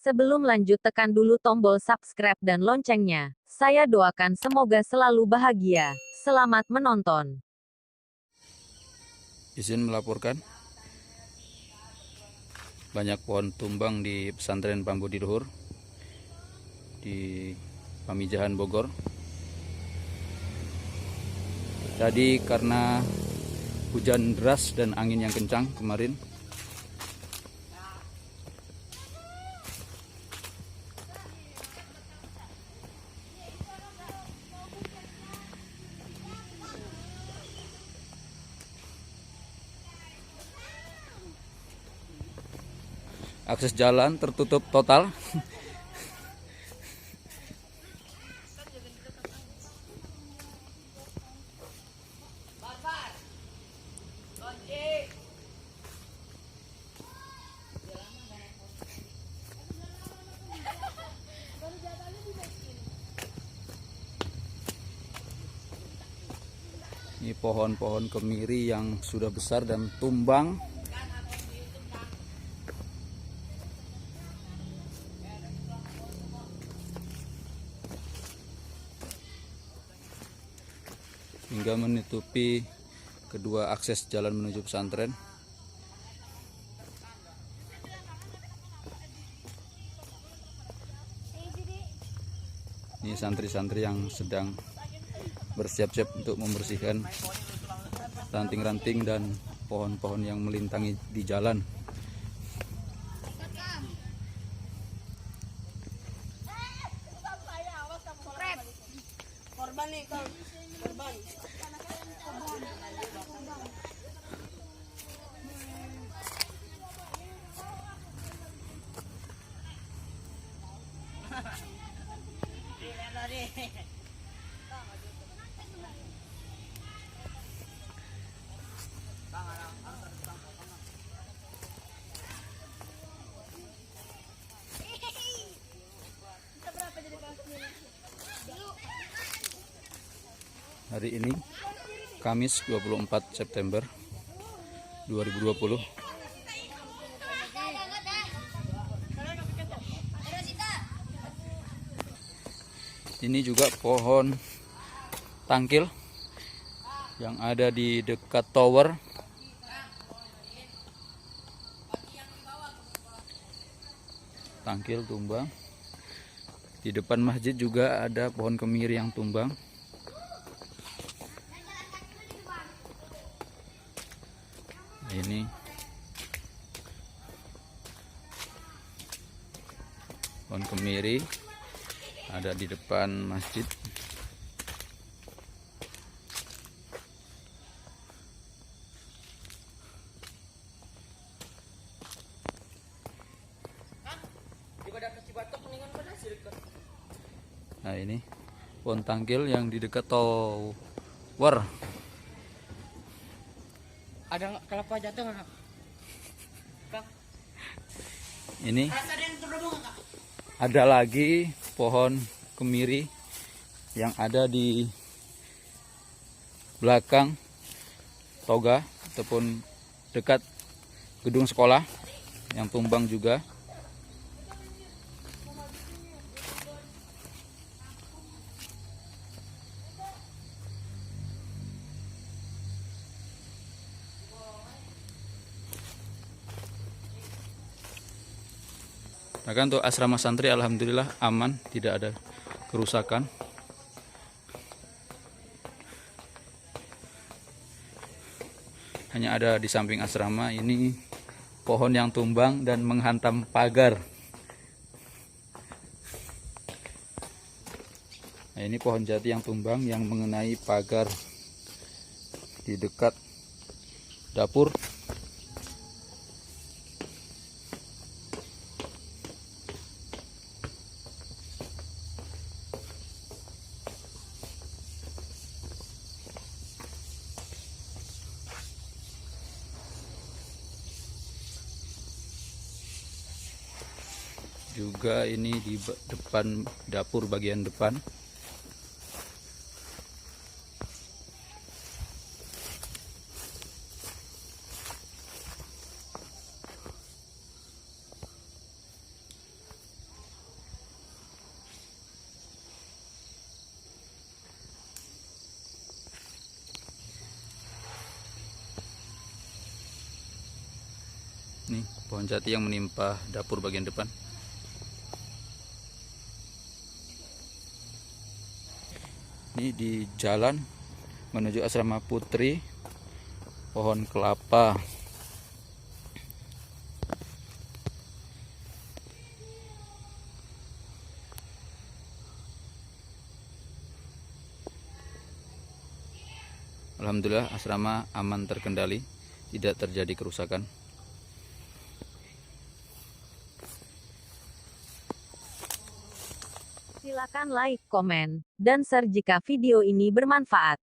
Sebelum lanjut tekan dulu tombol subscribe dan loncengnya. Saya doakan semoga selalu bahagia. Selamat menonton. Izin melaporkan banyak pohon tumbang di pesantren Pambudi Luhur di Pamijahan Bogor. Tadi karena hujan deras dan angin yang kencang kemarin, akses jalan tertutup total. Ini pohon-pohon kemiri yang sudah besar dan tumbang. Hingga menutupi kedua akses jalan menuju pesantren. Ini santri-santri yang sedang bersiap-siap untuk membersihkan ranting-ranting dan pohon-pohon yang melintangi di jalan. Hari ini Kamis 24 September 2020. Ini juga pohon tangkil yang ada di dekat tower. Tangkil tumbang. Di depan masjid juga ada pohon kemiri yang tumbang. Ini pohon kemiri ada di depan masjid. Nah, ini pohon tangkil yang di dekat tower. Ada kelapa jatuh nggak, Kak? Ini Ada yang terhubung nggak, Kak? ada lagi pohon kemiri yang ada di belakang toga ataupun dekat gedung sekolah yang tumbang juga. Nah, kan untuk asrama santri alhamdulillah aman, tidak ada kerusakan. Hanya ada di samping asrama ini pohon yang tumbang dan menghantam pagar. Nah, ini pohon jati yang tumbang yang mengenai pagar di dekat dapur. Juga ini di depan dapur bagian depan. Nih, pohon jati yang menimpa dapur bagian depan. Ini di jalan menuju asrama putri, pohon kelapa. Alhamdulillah asrama aman terkendali, tidak terjadi kerusakan. Silakan like, komen, dan share jika video ini bermanfaat.